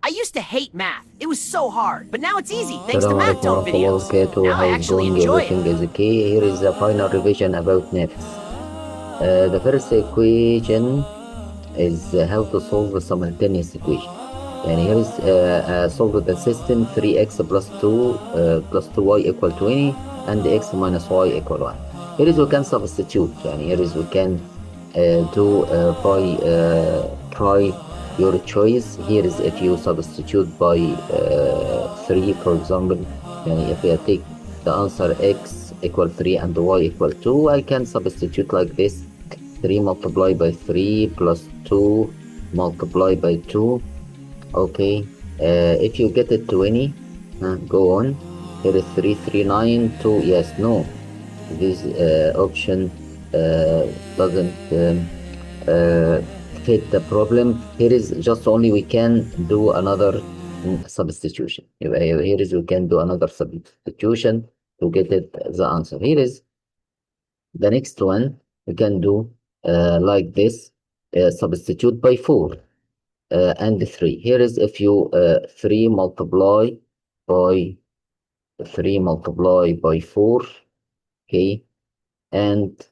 I used to hate math. It was so hard, but now it's easy thanks to السلام math عليكم tone ورحمة الله videos. وبركاته. Now I How's actually going? enjoy Everything it. is okay. Here is the final revision about Nafes. The first equation is how to solve a simultaneous equation. And here is solve the system 3x plus 2 plus 2y equal 20 and x minus y equal 1. Here is we can substitute. And here is we can do by try your choice. Here is if you substitute by 3, for example, and if I take the answer x equal 3 and y equal 2, I can substitute like this: 3 multiplied by 3 plus 2 multiplied by 2. Okay, if you get it 20, go on. Here is 3, 3, 9, 2. Yes, no. This option doesn't fit the problem. Here is just only we can do another substitution. Here is we can do another substitution to get it the answer. Here is the next one. We can do like this: substitute by 4 and 3. Here is if you 3 multiply by 4. Okay, and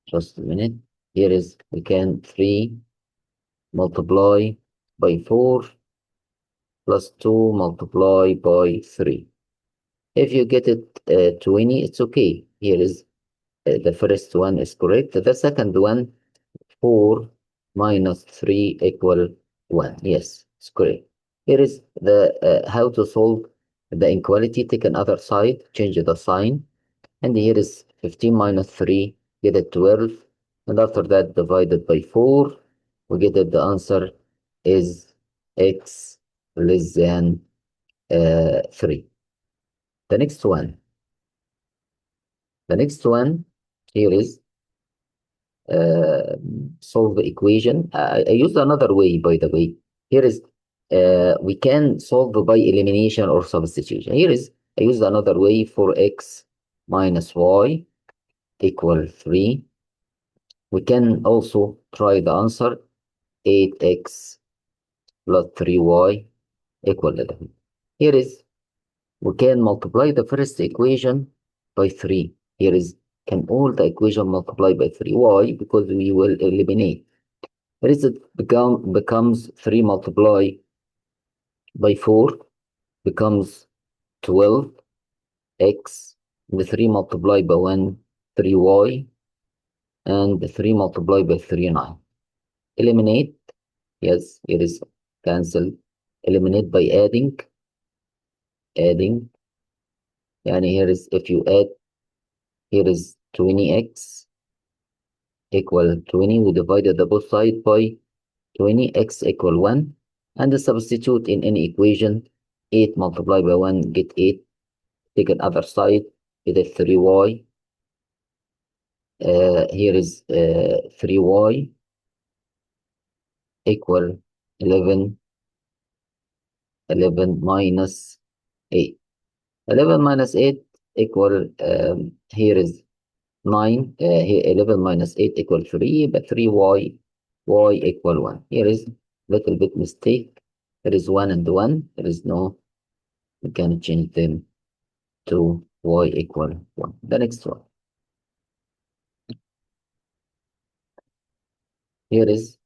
just a minute. Here is we can 3 multiply by 4 plus 2 multiply by 3. If you get it 20, it's okay. Here is the first one is correct. The second one, 4 minus 3 equal 1. Yes, it's correct. Here is the how to solve the inequality. Take another side, change the sign. And here is 15 minus 3, get it 12. And after that, divided by 4, we get it the answer is x less than 3. The next one. Here is solve the equation. I used another way, by the way. Here is we can solve by elimination or substitution. Here is I used another way for x minus y equal 3. We can also try the answer 8x plus 3y equal 11. Here is we can multiply the first equation by 3. Here is can all the equation multiply by 3. Why? Because we will eliminate. Here is it becomes 3 multiplied by 4 becomes 12x, the 3 multiplied by 1 3y, and the 3 multiplied by 3 9. Eliminate. Yes, it is cancel. Eliminate by adding. And here is if you add, here is 20x equal 20. We divided the both side by 20x equal 1. And substitute in any equation. 8 multiplied by 1 get 8. Take another side, get a 3y. Here is 3y equal 11 minus 8. 11 minus 8 equal, here is 9. Here 11 minus 8 equal 3, but 3y equal 1. Here is little bit mistake. There is 1 and 1. There is no, we can change them to y equal 1. The next one. Here is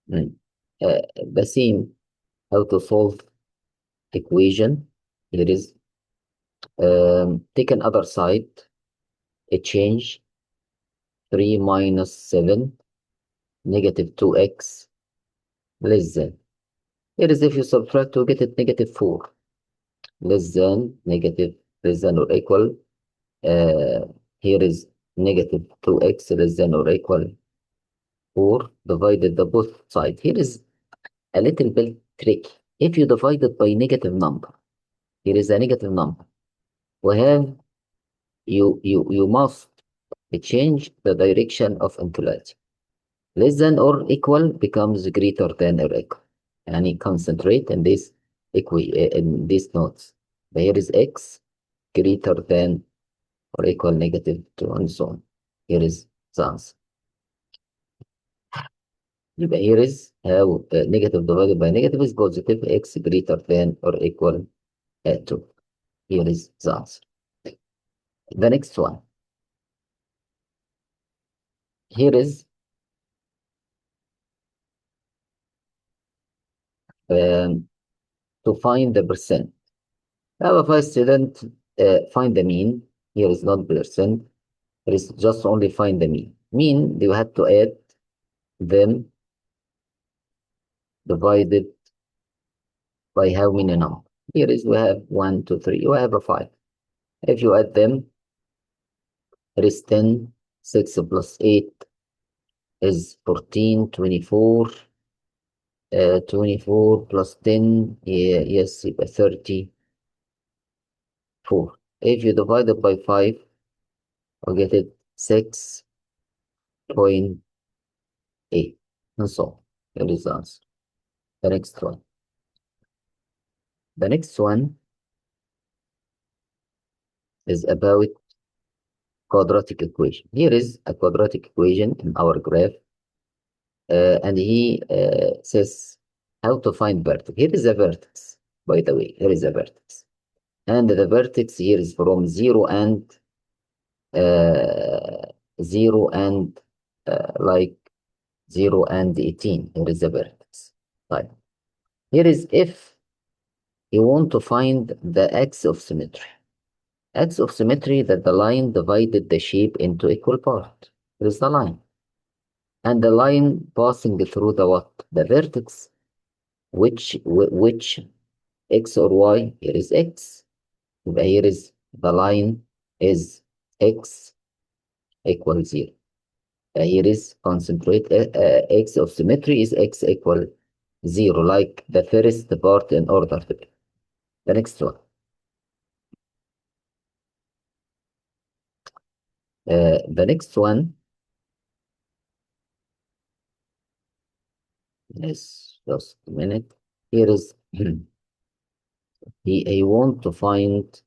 the same how to solve equation. Here is take another side, a change 3 minus 7 negative 2x less than. Here is if you subtract to get it negative 4 less than less than or equal. Here is negative 2x less than or equal 4 divided the both sides. Here is a little bit tricky. If you divide it by negative number, here is a negative number. We have you must change the direction of inequality. Less than or equal becomes greater than or equal. And concentrate in this in these notes. Here is x greater than or equal negative 2 and so on. Here is the answer. يبقى here is how negative divided by negative is positive, x greater than or equal 2. Here is the answer. The next one. Here is to find the percent. Now if I student find the mean, here is not percent, it is just only find the mean. Mean, you have to add them divided by how many number? Here is we have 1, 2, 3, we have a 5. If you add them, it is 10, 6 plus 8 is 14, 24, 24 plus 10, yes, 34. If you divide it by 5, you get it 6.8, and so on. Here is the answer. The next one. The next one is about quadratic equation. Here is a quadratic equation in our graph, and he says how to find vertex. Here is a vertex, by the way, here is a vertex. And the vertex here is from 0 and like 0 and 18. Here is a vertex. Right. Here is if you want to find the axis of symmetry. Axis of symmetry that the line divided the shape into equal parts. Here is the line. And the line passing through the what? The vertex. Which x or y? Here is x. Here is the line is x equals 0. Here is concentrate x of symmetry is x equal 0, like the first part in order. The next one. The next one is just a minute. Here is he want to find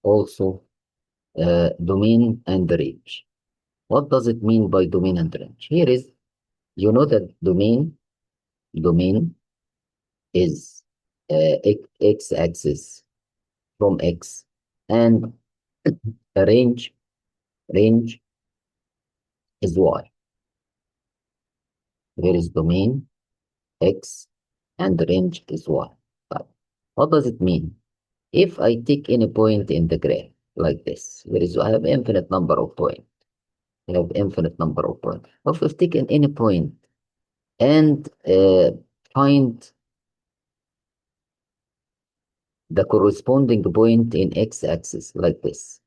also domain and range. What does it mean by domain and range? Here is, you know that domain is x-axis from x, and a range is y. Here is domain x and range is y. But what does it mean? If I take any point in the graph like this, I have infinite number of points. I have infinite number of points. If I've taken any point and find the corresponding point in x-axis like this.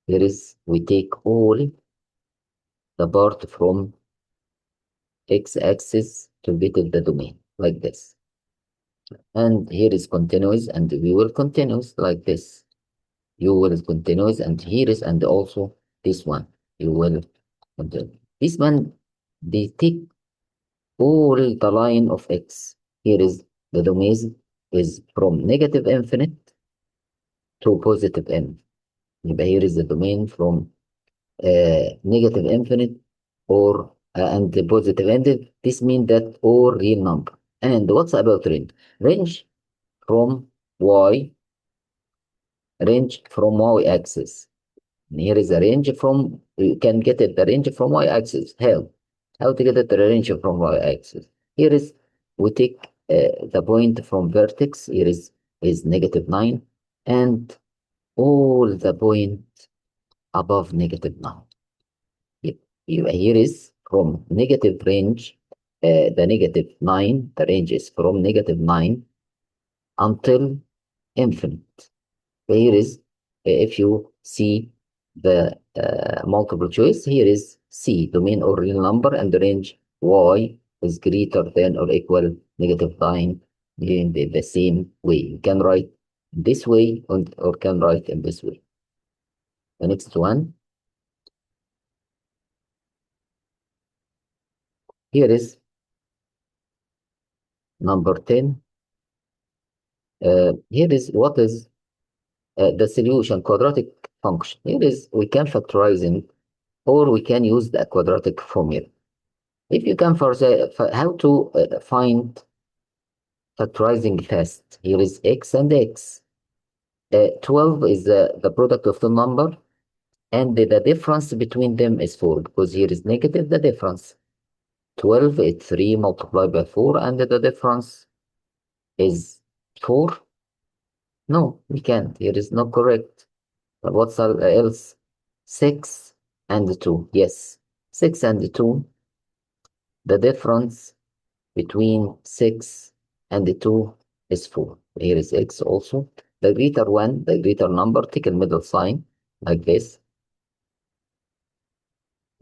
Here is, we take all the part from x-axis to get the domain like this. And here is continuous, and we will continuous like this. You will continuous, and here is, and also this one. You will continue. This one, they take all the line of x. Here is the domain is from negative infinite to positive n. Here is the domain from negative infinite or and the positive ended. This means that all real number. And what's about range? Range from y axis. And here is a range from, you can get it the range from y axis. How to get it the range from y axis? Here is, we take the point from vertex. Here is -9, and all the point above -9. Here is from negative range, the -9, the range is from -9 until infinite. Here is, if you see the multiple choice, here is C, domain or real number, and the range y is greater than or equal -9 in the same way. You can write this way or can write in this way. The next one. Here is number 10. Here is what is the solution, quadratic function. Here is we can factorizing, or we can use the quadratic formula. If you can how to find factorizing fast, here is x and x. 12 is the product of the number, and the difference between them is 4, because here is negative the difference. 12 is 3 multiplied by 4, and the difference is 4. No, we can't. Here is not correct. But what's else? 6 and 2. Yes, 6 and 2. The difference between 6 and 2 is 4. Here is x also. The greater one, the greater number, take a middle sign like this.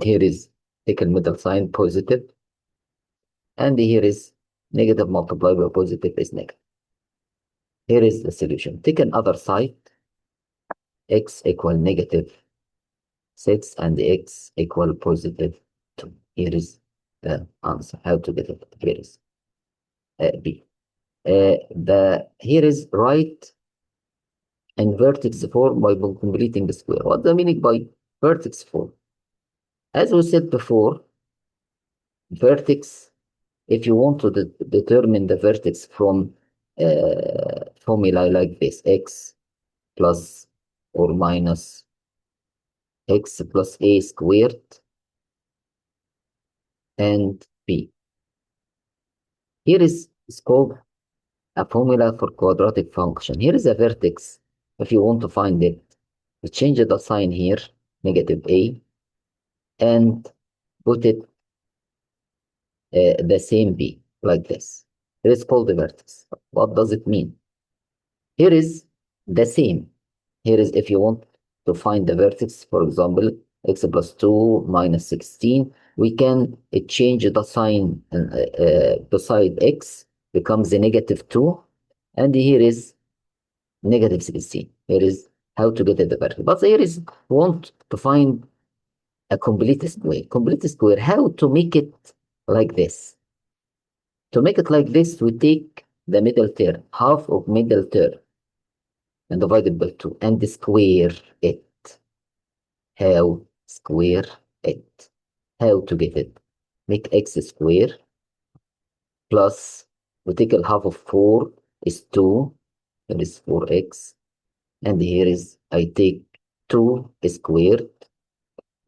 Here is take a middle sign, positive. And here is negative multiplied by positive is negative. Here is the solution. Take another side. X equal negative 6 and x equal positive 2. Here is the answer. How to get it? Here is B. Here is right and vertex form by completing the square. What's the meaning by vertex form? As we said before, vertex, if you want to determine the vertex from formula like this, x plus or minus x plus a squared and b. Here is called a formula for quadratic function. Here is a vertex. If you want to find it, you change the sign here, negative a, and put it the same b, like this. It is called the vertex. What does it mean? Here is the same. Here is if you want to find the vertex, for example, x plus 2 minus 16, we can change the sign beside x becomes a negative 2, and here is negative 16. Here is how to get the vertex. But here is want to find a complete square. Complete square, how to make it like this? To make it like this, we take the middle term, half of middle term, and divide it by 2, and square it. How? Square it. How to get it? Make x square plus, we take a half of 4 is 2, that is 4x, and here is I take 2 squared,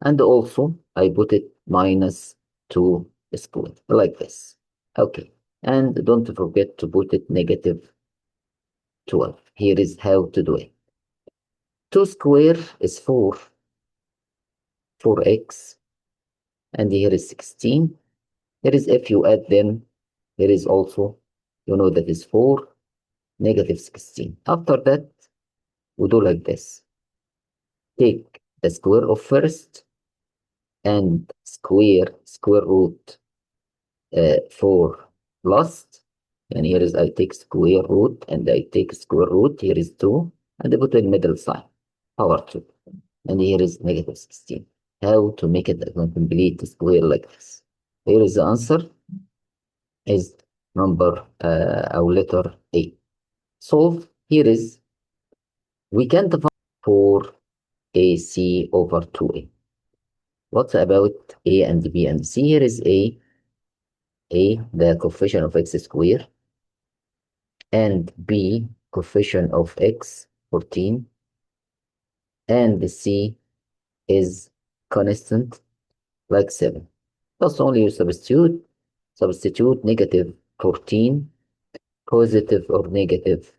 and also I put it minus 2 squared, like this. Okay, and don't forget to put it negative 12. Here is how to do it. 2 square is 4, 4x, and here is 16. Here is if you add them, here is also, you know that is 4, negative 16. After that, we do like this. Take the square of first and square root 4 last. And here is I take square root and I take square root. Here is 2, and I put a middle sign, power 2. And here is negative 16. How to make it a complete square like this? Here is the answer, is number or letter A. Solve. Here is, we can define 4ac over 2a. What about a and b and c? Here is a, the coefficient of x squared, and b, coefficient of x, 14, and c is constant, like 7. Just only you substitute negative 14, positive or negative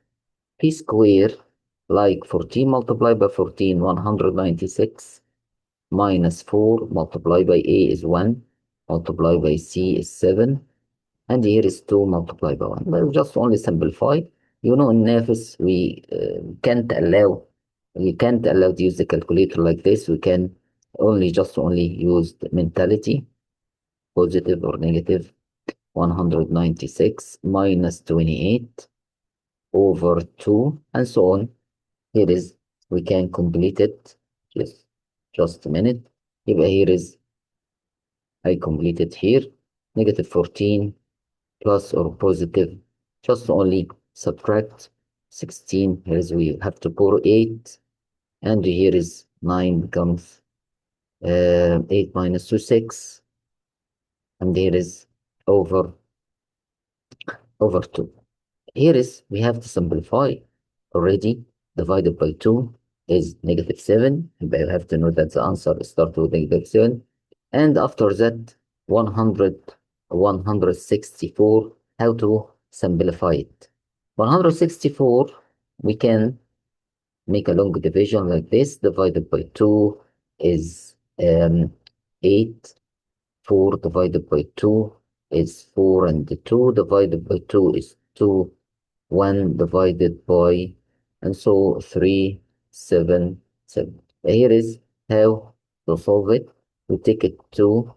p square, like 14 multiplied by 14, 196, minus 4 multiplied by a is 1, multiplied by c is 7, and here is 2 multiplied by 1. But just only simplify. You know, in Nafes, we can't allow to use the calculator like this. We can only use the mentality, positive or negative. 196 minus 28 over 2, and so on. Here is, we can complete it. Just a minute. Here is, I completed here. Negative 14 plus or positive, just only subtract 16. Here is, we have to pour 8, and here is 9 becomes 8 minus 2, 6. And here is over 2. Here is, we have to simplify already. Divided by 2 is -7. But you have to know that the answer starts with -7. And after that, 164. How to simplify it? 164, we can make a long division like this. Divided by 2 is 8. 4 divided by 2 is 4, and 2 divided by 2 is 2. 1 divided by, and so 3, 7, 7. Here is how to solve it. We take it 2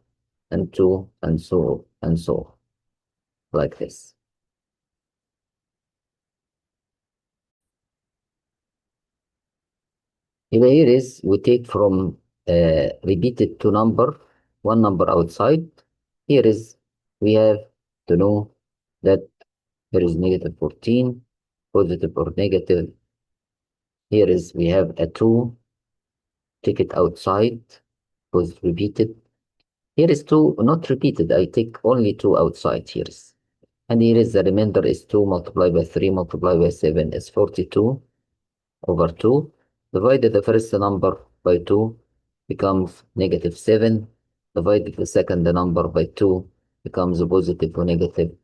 and 2 and so like this. Here is, we take from repeated 2 number, 1 number outside. Here is, we have to know that there is -14, positive or negative. Here is, we have a 2, take it outside, was repeated. Here is 2, not repeated, I take only 2 outside here. And here is the remainder is 2 multiplied by 3 multiplied by 7 is 42 over 2. Divided the first number by 2 becomes -7. Divided the second number by 2 becomes a positive or -1.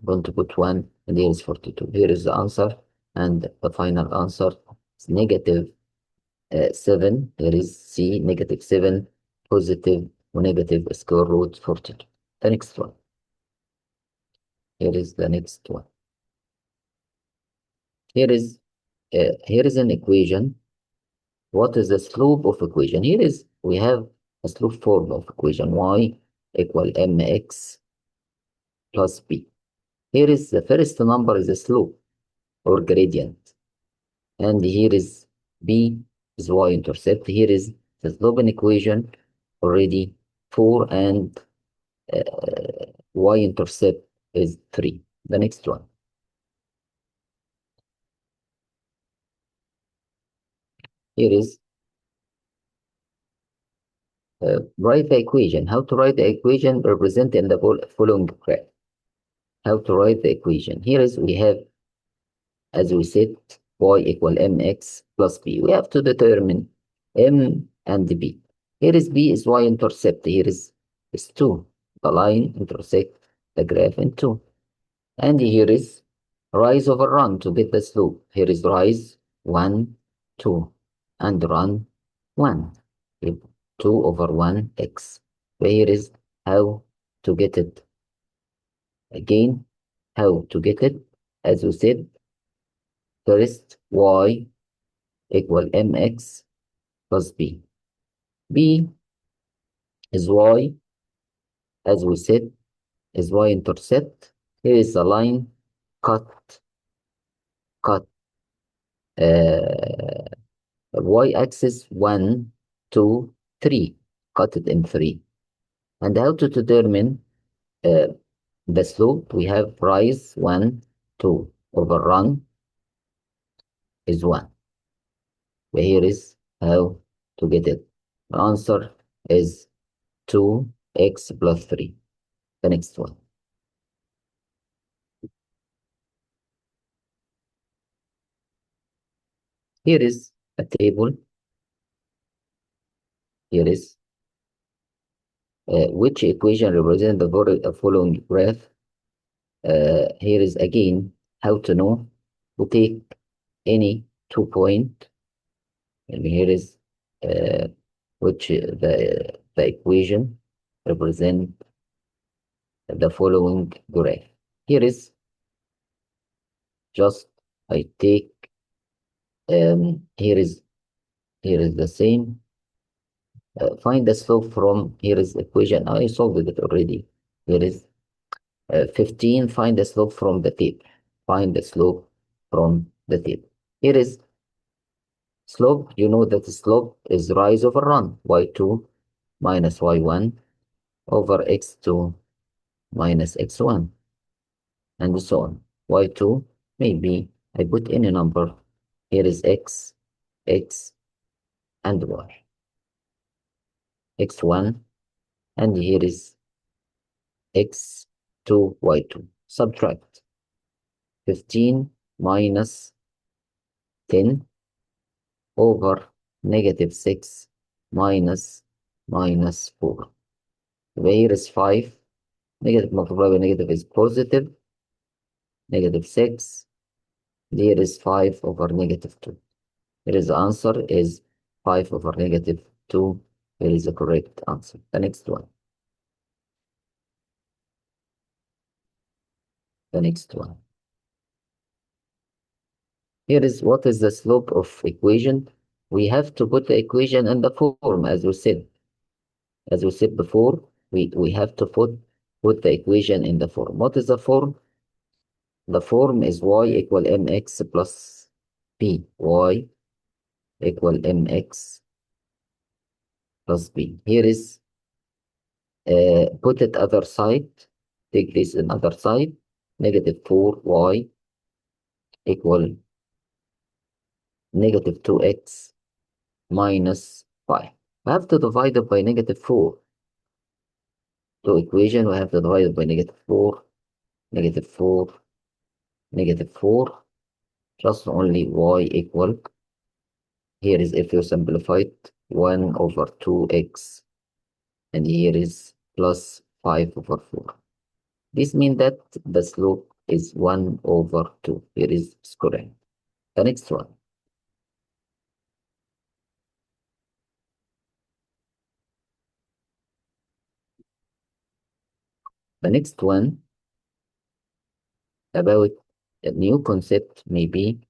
Going to put 1, and here is 42. Here is the answer, and the final answer is -7. Here is C, -7, positive or negative square root 42. The next one. Here is the next one. Here is an equation. What is the slope of equation? Here is, we have a slope form of equation y equal mx plus b. Here is the first number is a slope or gradient, and here is b is y-intercept. Here is the slope in equation already 4, and y-intercept is 3. The next one. Here is write the equation. How to write the equation represented in the following graph. How to write the equation. Here is, we have, as we said, y equal mx plus b. We have to determine m and b. Here is b is y-intercept. Here is 2. The line intersect the graph in 2. And here is rise over run to get the slope. Here is rise 1, 2, and run 1. 2 over 1x. Here is how to get it. Again, how to get it? As we said, first y equal mx plus b. b is y, as we said, is y-intercept. Here is the line cut y-axis 1, 2, 3. Cut it in 3. And how to determine the slope? We have rise 1, 2 over run is 1. But here is how to get it. The answer is 2x plus 3. The next one. Here is a table. Here is which equation represents the following graph. Here is again how to know. We take any 2 point, and here is which the equation represent the following graph. Here is just, I take here is the same. Find the slope from, here is equation, I solved it already. Here is 15. Find the slope from the table. Find the slope from the table. Here is slope. You know that the slope is rise over run, y2 minus y1 over x2 minus x1, and so on. y2, maybe I put any number. Here is x, and y. x1, and here is x2, y2. Subtract 15 minus 10 over negative 6 minus 4. Here is 5. Negative multiplied by negative is positive. Negative 6. There is 5 over negative 2. Here is the answer is 5 over negative 2. Here is the correct answer. The next one. The next one. Here is what is the slope of equation. We have to put the equation in the form, as we said. As we said before, we have to put the equation in the form. What is the form? The form is y equal mx plus b. Y equal mx plus b. Here is put it other side. Take this in other side. Negative 4y equal negative 2x minus 5. We have to divide it by negative 4. To equation, we have to divide it by negative 4, negative 4, negative 4, just only y equal, here is if you simplify it, 1 over 2x, and here is plus 5 over 4. This means that the slope is 1 over 2. Here is correct. The next one. The next one about a new concept, maybe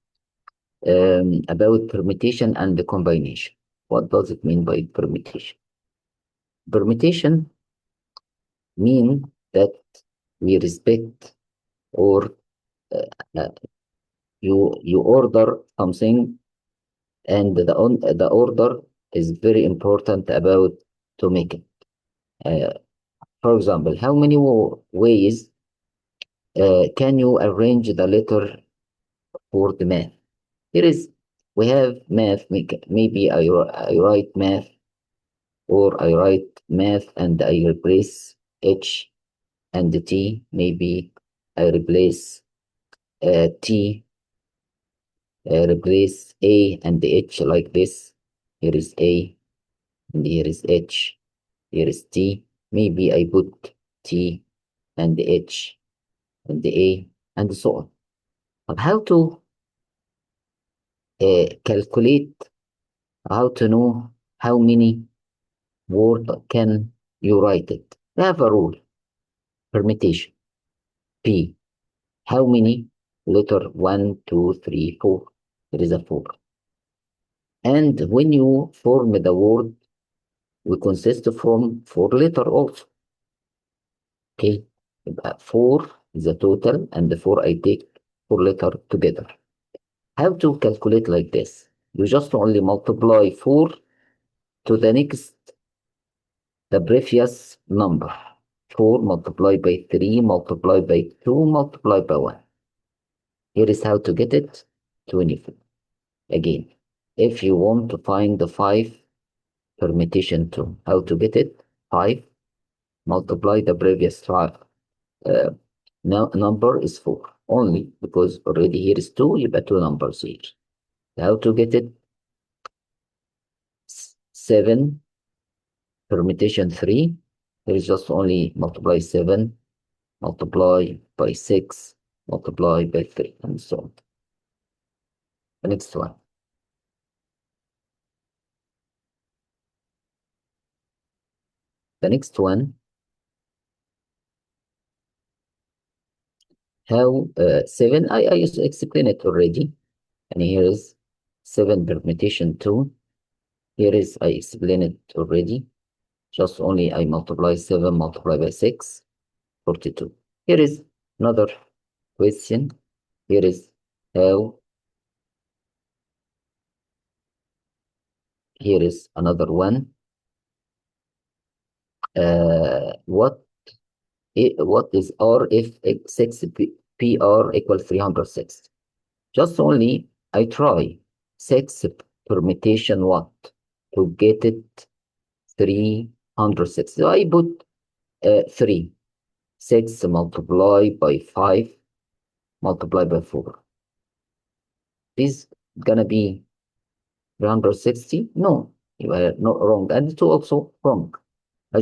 about permutation and the combination. What does it mean by permutation? Permutation mean that we respect or uh, you order something, and the order is very important about to make it. For example, how many ways can you arrange the letter for the math? Here is, we have math, maybe I write math, or I write math and I replace H and T. Maybe I replace T, replace A and H like this. Here is A, and here is H, here is T. Maybe I put T and H and A and so on. But how to calculate, how to know how many words can you write it? We have a rule, permutation. P, how many? Letter 1, 2, 3, 4. There is a 4. And when you form the word, we consist from 4 letters also. Okay, 4 is the total, and the 4 I take 4 letters together. How to calculate like this? You just only multiply 4 to the next, the previous number. 4 multiplied by 3 multiplied by 2 multiplied by 1. Here is how to get it, 24. Again, if you want to find the 5 permutation 2, how to get it? 5 multiply the previous number is 4. Only because already here is 2, you got 2 numbers here. How to get it? 7 permutation 3. There is just only multiply 7, multiply by 6, multiply by 3, and so on. The next one. The next one, how 7, I used to explain it already. And here is 7 permutation 2. Here is, I explained it already. Just only I multiply 7 multiplied by 6, 42. Here is another question. Here is how. Here is another one. What is R if 6 PR equals 306? Just only I try 6 permutation what? to get it 306. So I put 3. 6 multiplied by 5 multiplied by 4. Is gonna be 360? No, you are not wrong. And it's also wrong. I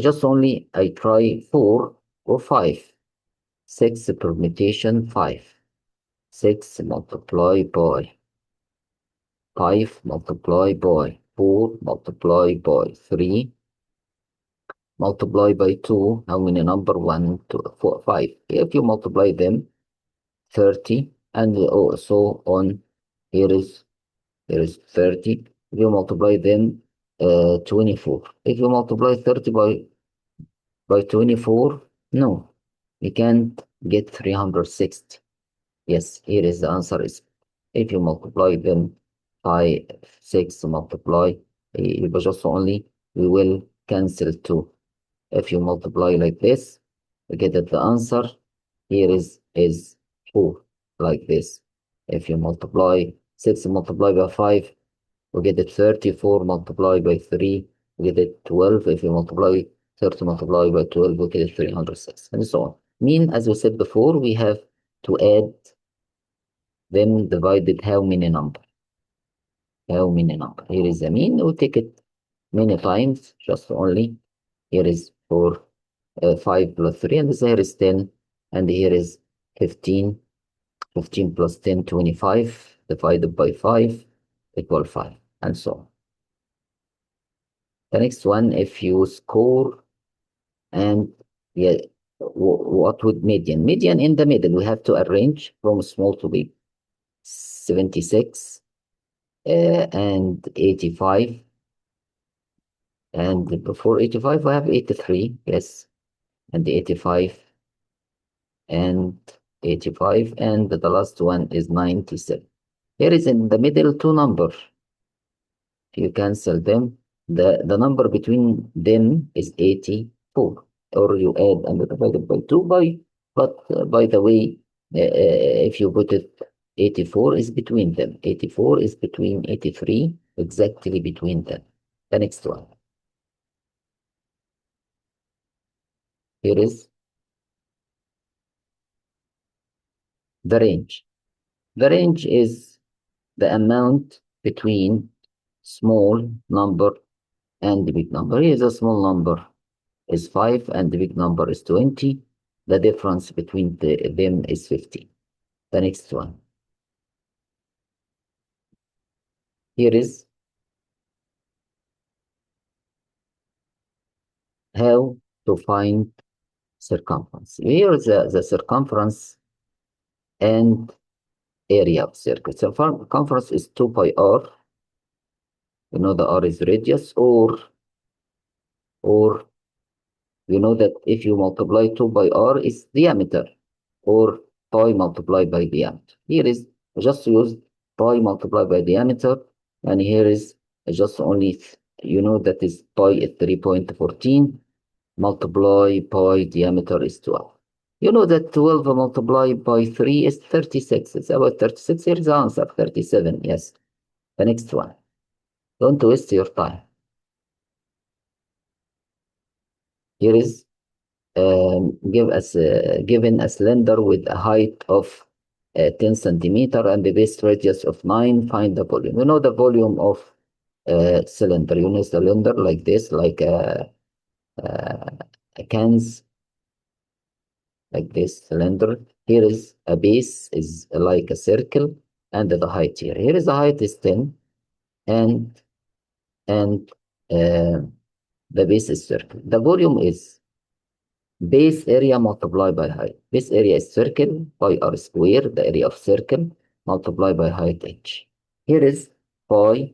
try 4 or 5. 6 permutation 5. 6 multiplied by 5 multiplied by 4 multiplied by 3 multiplied by 2. How many number? 1, 2, 4, 5. If you multiply them, 30, and so on. Here is 30. If you multiply them, 24. If you multiply 30 by 24, no, you can't get 360. Yes, here is the answer is if you multiply them by 6 multiply, but just only we will cancel 2. If you multiply like this, we get that the answer here is 4, like this. If you multiply 6 multiplied by 5, we get it 34 multiplied by 3, we get it 12. If you multiply 30 multiplied by 12, we get it 306, and so on. Mean, as we said before, we have to add them divided how many number? How many number? Here is the mean. We take it many times, just only. Here is 4, 5 plus 3, and here is 10, and here is 15. 15 plus 10, 25, divided by 5, equal 5, and so on. The next one, if you score, and yeah, what would median? Median in the middle, we have to arrange from small to big. 76 and 85, and before 85 we have 83, yes, and 85 and 85, and the last one is 97. Here is in the middle 2 numbers. If you cancel them, the number between them is 84, or you add and divide it by 2 by the way, if you put it 84 is between them. 84 is between 83, exactly between them. The next one. Here is the range. The range is the amount between small number and the big number. Here is a small number is 5 and the big number is 20. The difference between them is 50. The next one. Here is how to find circumference. Here is the circumference and area of circle. So circumference is 2 pi r. You know the r is radius, or you know that if you multiply 2 by r is diameter, or pi multiplied by diameter. Here is just use pi multiplied by diameter, and here is just only, you know that is pi is 3.14, multiply pi diameter is 12. You know that 12 multiplied by 3 is 36. It's about 36. Here's the answer, 37. Yes. The next one. Don't waste your time. Here is given a cylinder with a height of 10 centimeter and the base radius of 9. Find the volume. You know the volume of cylinder. You know cylinder like this, like a cans, like this cylinder. Here is a base is like a circle, and the height here. Here is the height is 10, and the base is circle. The volume is base area multiplied by height. Base area is circle by r square, the area of circle, multiplied by height h. Here is pi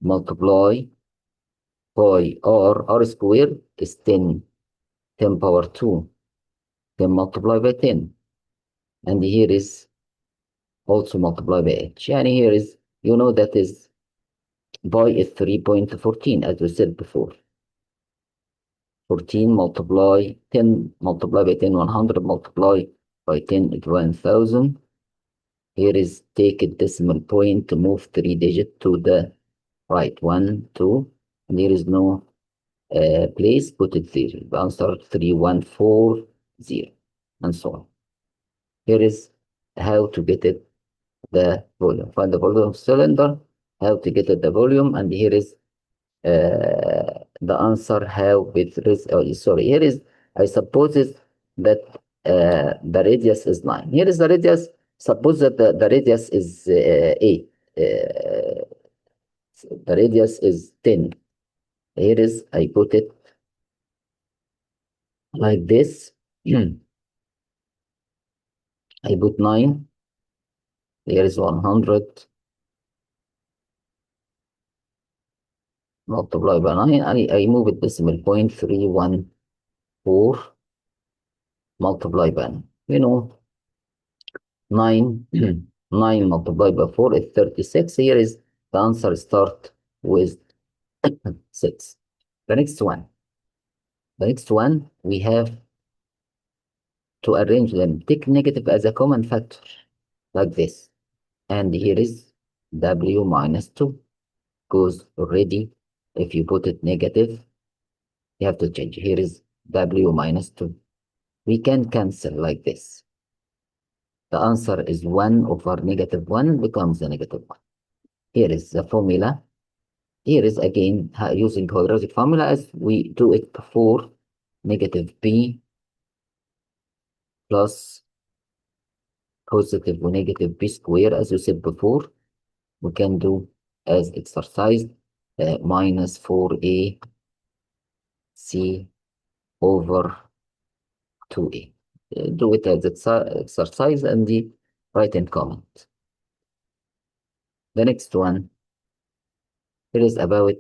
multiply pi r square is 10 power 2, 10 multiplied by 10. And here is also multiplied by h. And here is, you know that is pi is 3.14, as we said before. 14 multiply 10 multiply by 10, 100 multiply by 10 is 1000. Here is take a decimal point to move 3 digits to the Right, 1, 2, and there is no place, put it there. The answer 3, 1, 4, 0, and so on. Here is how to get it the volume. Find the volume of cylinder, how to get it the volume, and here is the answer how with sorry, here is I suppose it that the radius is 9. Here is the radius. Suppose that the radius is 8. The radius is 10. Here is I put it like this. I put 9. Here is 100 multiply by 9. I move it decimal point 314 multiply by 9. You know, 9 9 multiplied by 4 is 36. Here is the answer start with 6. The next one we have to arrange them. Take negative as a common factor like this, and here is w minus 2, because already if you put it negative you have to change. Here is w minus 2. We can cancel like this. The answer is 1 over negative 1 becomes a negative 1. Here is the formula. Here is again using quadratic formula as we do it before. Negative b plus positive or negative b square, as you said before. We can do as exercise minus 4ac over 2a. Do it as exercise and write in comment. The next one, it is about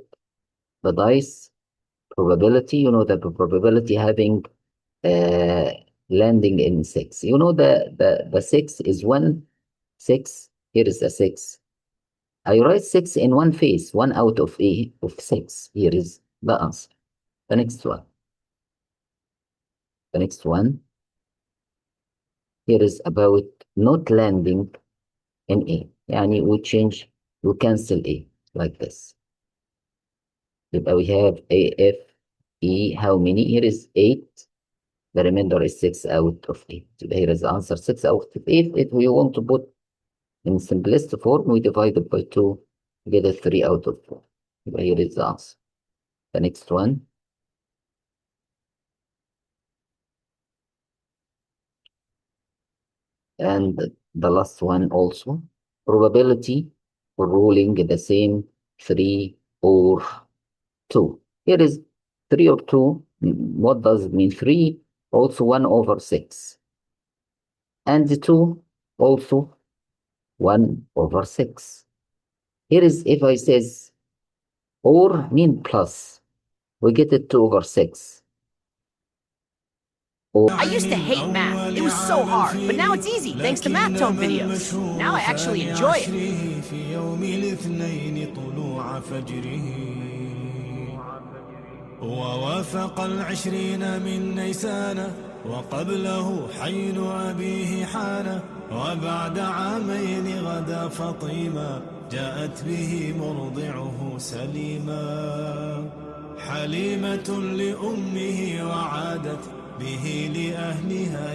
the dice probability. You know, the probability having landing in 6. You know, the 6 is 1, 6. Here is a 6. I write 6 in one face, 1 out of 6. Here is the answer. The next one. Here is about not landing in A. Yani we cancel A like this. If we have A, F, E, how many? Here is 8. The remainder is 6 out of 8. Here is the answer 6 out of 8. If we want to put in simplest form, we divide it by 2, get a 3 out of 4. Here is the answer. The next one. And the last one also. Probability for ruling the same 3 or 2. Here is 3 or 2. What does it mean? 3 also 1 over 6. And 2 also 1 over 6. Here is if I says or mean plus, we get it 2 over 6. I used to hate math. It was so hard. But now it's easy thanks to math tone videos. Now I actually enjoy it. في يوم الاثنين طلوع فجره ووافق 20 من نيسان وقبله حين أبيه حان وبعد عامين غدا فطيما جاءت به مرضعه سليما حليمة لأمه وعادت به لأهلها